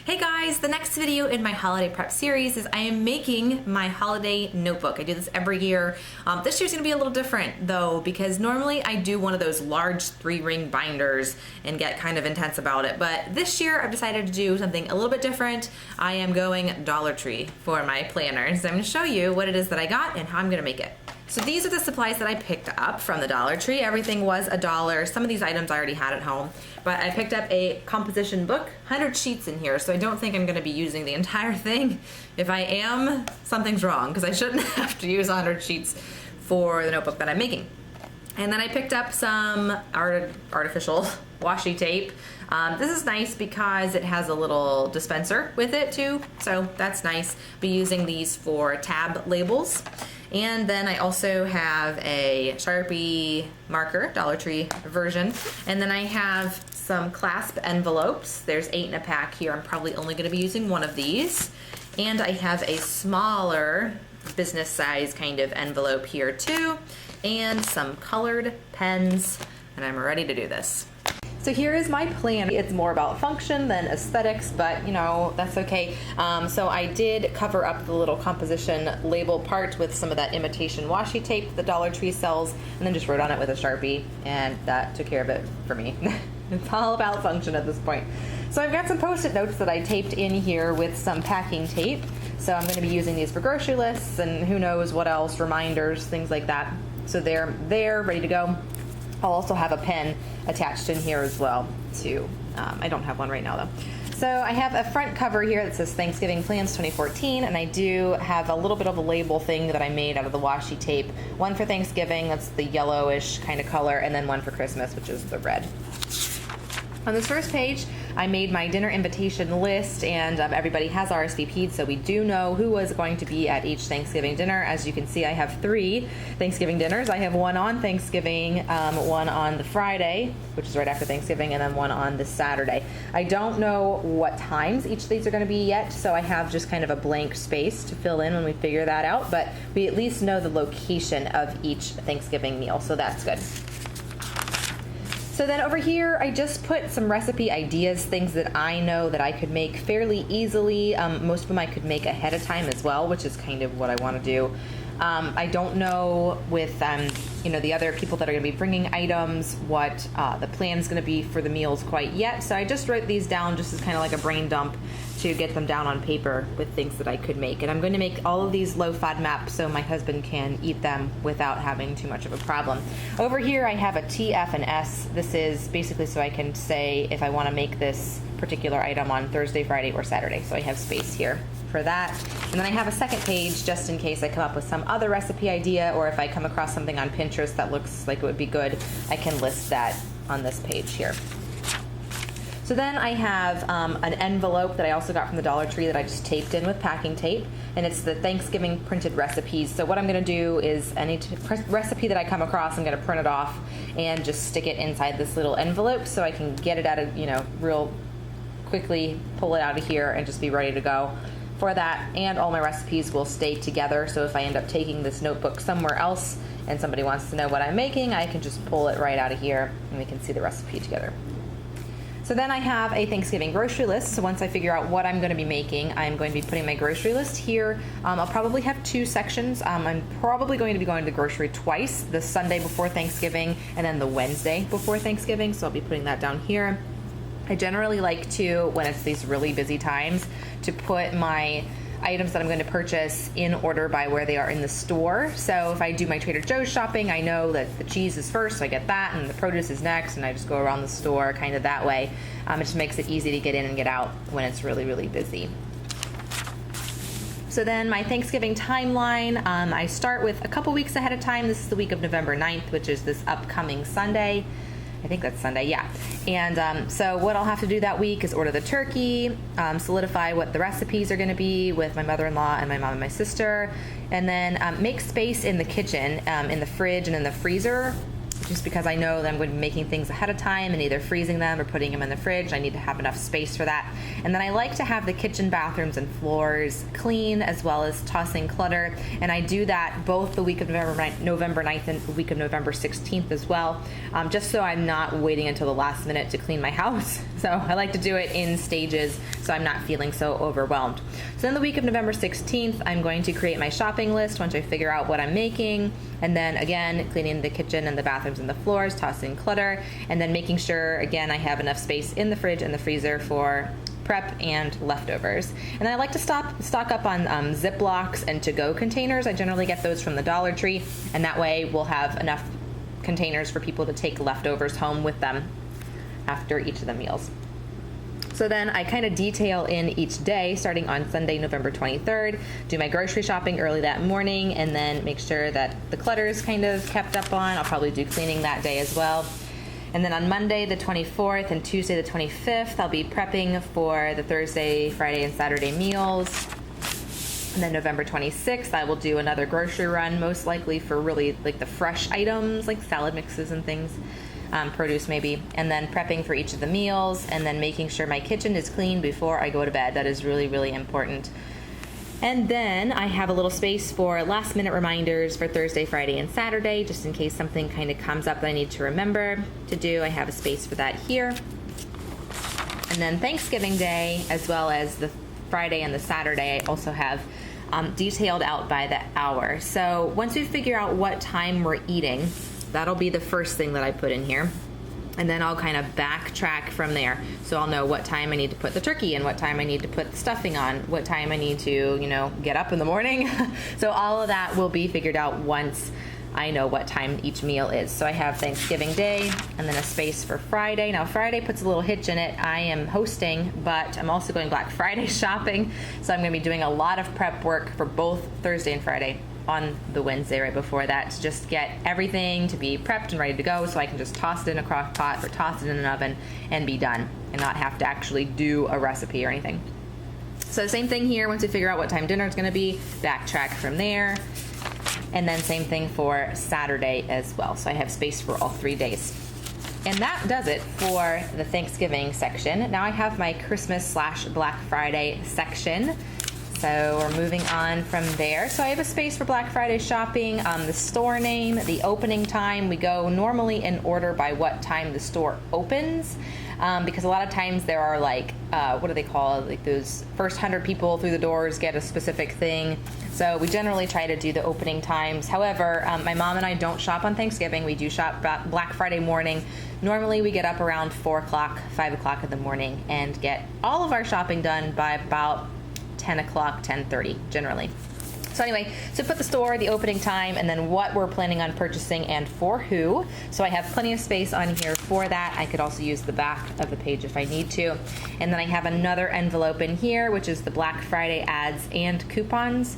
Hey guys, the next video in my holiday prep series is I am making my holiday notebook. I do this every year. This year's gonna be a little different though, because normally I do one of those large 3-ring binders and get kind of intense about it. But this year I've decided to do something a little bit different. I am going Dollar Tree for my planner. So I'm gonna show you what it is that I got and how I'm gonna make it. So these are the supplies that I picked up from the Dollar Tree. Everything was $1. Some of these items I already had at home, but I picked up a composition book, 100 sheets in here, so I don't think I'm gonna be using the entire thing. If I am, something's wrong, because I shouldn't have to use 100 sheets for the notebook that I'm making. And then I picked up some artificial washi tape. This is nice because it has a little dispenser with it too, so that's nice. Be using these for tab labels. And then I also have a Sharpie marker, Dollar Tree version. And then I have some clasp envelopes. There's 8 in a pack here. I'm probably only gonna be using one of these. And I have a smaller business size kind of envelope here too. And some colored pens, and I'm ready to do this. So here is my plan. It's more about function than aesthetics, but you know, that's okay. So I did cover up the little composition label part with some of that imitation washi tape the Dollar Tree sells, and then just wrote on it with a Sharpie, and that took care of it for me. It's all about function at this point. So I've got some Post-it notes that I taped in here with some packing tape. So I'm gonna be using these for grocery lists and who knows what else, reminders, things like that. So they're there, ready to go. I'll also have a pen attached in here as well too. I don't have one right now though. So I have a front cover here that says Thanksgiving Plans 2014, and I do have a little bit of a label thing that I made out of the washi tape. One for Thanksgiving, that's the yellowish kind of color, and then one for Christmas, which is the red. On this first page, I made my dinner invitation list, and everybody has RSVP'd, so we do know who was going to be at each Thanksgiving dinner. As you can see, I have 3 Thanksgiving dinners. I have one on Thanksgiving, one on the Friday, which is right after Thanksgiving, and then one on the Saturday. I don't know what times each of these are going to be yet, so I have just kind of a blank space to fill in when we figure that out, but we at least know the location of each Thanksgiving meal, so that's good. So then over here, I just put some recipe ideas, things that I know that I could make fairly easily. Most of them I could make ahead of time as well, which is kind of what I want to do. I don't know with the other people that are going to be bringing items what the plan's going to be for the meals quite yet. So I just wrote these down just as kind of like a brain dump to get them down on paper with things that I could make. And I'm going to make all of these low FODMAP so my husband can eat them without having too much of a problem. Over here I have a T, F, and S. This is basically so I can say if I want to make this particular item on Thursday, Friday, or Saturday. So I have space here for that. And then I have a second page just in case I come up with some other recipe idea, or if I come across something on Pinterest that looks like it would be good, I can list that on this page here. So then I have an envelope that I also got from the Dollar Tree that I just taped in with packing tape, and it's the Thanksgiving printed recipes. So what I'm going to do is any recipe that I come across, I'm going to print it off and just stick it inside this little envelope so I can get it out of, real quickly, pull it out of here and just be ready to go for that. And all my recipes will stay together, so if I end up taking this notebook somewhere else and somebody wants to know what I'm making, I can just pull it right out of here and we can see the recipe together. So then I have a Thanksgiving grocery list. So once I figure out what I'm going to be making, I'm going to be putting my grocery list here. I'll probably have 2 sections. I'm probably going to be going to the grocery twice, the Sunday before Thanksgiving and then the Wednesday before Thanksgiving. So I'll be putting that down here. I generally like to, when it's these really busy times, to put my items that I'm going to purchase in order by where they are in the store. So if I do my Trader Joe's shopping, I know that the cheese is first, so I get that, and the produce is next, and I just go around the store kind of that way. It just makes it easy to get in and get out when it's really, really busy. So then my Thanksgiving timeline, I start with a couple weeks ahead of time. This is the week of November 9th, which is this upcoming Sunday. I think that's Sunday, yeah. And so what I'll have to do that week is order the turkey, solidify what the recipes are gonna be with my mother-in-law and my mom and my sister, and then make space in the kitchen, in the fridge and in the freezer just because I know that I'm going to be making things ahead of time and either freezing them or putting them in the fridge. I need to have enough space for that. And then I like to have the kitchen, bathrooms, and floors clean, as well as tossing clutter. And I do that both the week of November 9th and the week of November 16th as well, just so I'm not waiting until the last minute to clean my house. So I like to do it in stages so I'm not feeling so overwhelmed. So then the week of November 16th, I'm going to create my shopping list once I figure out what I'm making. And then again, cleaning the kitchen and the bathrooms and the floors, tossing clutter, and then making sure, again, I have enough space in the fridge and the freezer for prep and leftovers. And then I like to stock up on Ziplocs and to-go containers. I generally get those from the Dollar Tree, and that way we'll have enough containers for people to take leftovers home with them after each of the meals. So then I kind of detail in each day, starting on Sunday, November 23rd, do my grocery shopping early that morning, and then make sure that the clutter is kind of kept up on. I'll probably do cleaning that day as well. And then on Monday, the 24th, and Tuesday, the 25th, I'll be prepping for the Thursday, Friday, and Saturday meals. And then November 26th, I will do another grocery run, most likely for really like the fresh items, like salad mixes and things. Produce maybe, and then prepping for each of the meals, and then making sure my kitchen is clean before I go to bed. That is really, really important. And then I have a little space for last minute reminders for Thursday, Friday, and Saturday, just in case something kind of comes up that I need to remember to do. I have a space for that here. And then Thanksgiving Day, as well as the Friday and the Saturday, I also have detailed out by the hour. So once we figure out what time we're eating, that'll be the first thing that I put in here. And then I'll kind of backtrack from there. So I'll know what time I need to put the turkey in, what time I need to put the stuffing on, what time I need to, get up in the morning. So all of that will be figured out once I know what time each meal is. So I have Thanksgiving Day and then a space for Friday. Now Friday puts a little hitch in it. I am hosting, but I'm also going Black Friday shopping. So I'm going to be doing a lot of prep work for both Thursday and Friday on the Wednesday right before that to just get everything to be prepped and ready to go, so I can just toss it in a crock pot or toss it in an oven and be done and not have to actually do a recipe or anything. So same thing here. Once we figure out what time dinner is going to be, backtrack from there. And then same thing for Saturday as well. So I have space for all 3 days. And that does it for the Thanksgiving section. Now I have my Christmas/Black Friday section. So we're moving on from there. So I have a space for Black Friday shopping, the store name, the opening time. We go normally in order by what time the store opens, because a lot of times there are what do they call it? Like those first 100 people through the doors get a specific thing. So we generally try to do the opening times. However, my mom and I don't shop on Thanksgiving. We do shop Black Friday morning. Normally we get up around 4 o'clock, 5 o'clock in the morning and get all of our shopping done by about 10 o'clock, 10:30 generally. So anyway, so put the store, the opening time, and then what we're planning on purchasing and for who. So I have plenty of space on here for that. I could also use the back of the page if I need to. And then I have another envelope in here, which is the Black Friday ads and coupons.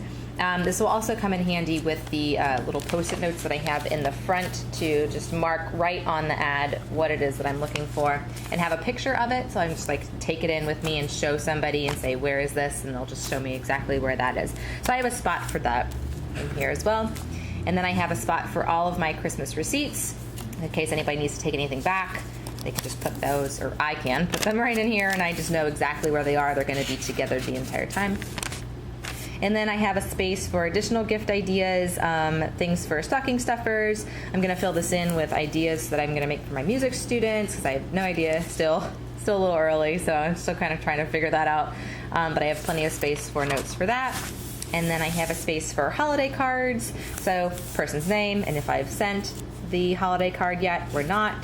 This will also come in handy with the little post-it notes that I have in the front to just mark right on the ad what it is that I'm looking for and have a picture of it. So I'm just take it in with me and show somebody and say, where is this? And they'll just show me exactly where that is. So I have a spot for that in here as well. And then I have a spot for all of my Christmas receipts in case anybody needs to take anything back. They can just put those, or I can put them right in here, and I just know exactly where they are. They're going to be together the entire time. And then I have a space for additional gift ideas, things for stocking stuffers. I'm going to fill this in with ideas that I'm going to make for my music students because I have no idea still a little early, so I'm still kind of trying to figure that out. But I have plenty of space for notes for that. And then I have a space for holiday cards, so person's name and if I've sent the holiday card yet or not.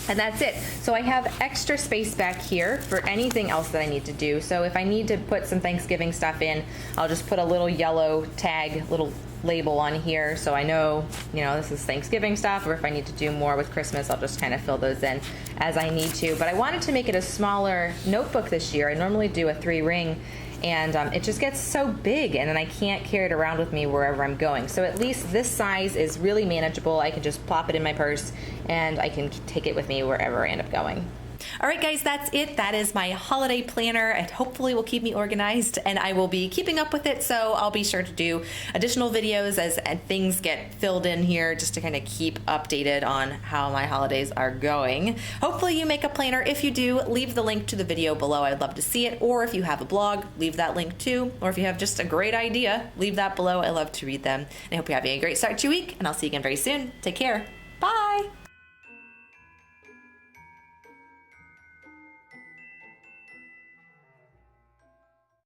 And that's it. So I have extra space back here for anything else that I need to do. So if I need to put some Thanksgiving stuff in, I'll just put a little yellow tag, little label on here so I know, this is Thanksgiving stuff, or if I need to do more with Christmas, I'll just kind of fill those in as I need to. But I wanted to make it a smaller notebook this year. I normally do a 3-ring, and it just gets so big, and then I can't carry it around with me wherever I'm going. So at least this size is really manageable. I can just plop it in my purse, and I can take it with me wherever I end up going. All right, guys, that's it. That is my holiday planner. It hopefully will keep me organized, and I will be keeping up with it. So I'll be sure to do additional videos as things get filled in here, just to kind of keep updated on how my holidays are going. Hopefully you make a planner. If you do, leave the link to the video below. I'd love to see it. Or if you have a blog, leave that link too. Or if you have just a great idea, leave that below. I love to read them. And I hope you're having a great start to your week, and I'll see you again very soon. Take care. Bye.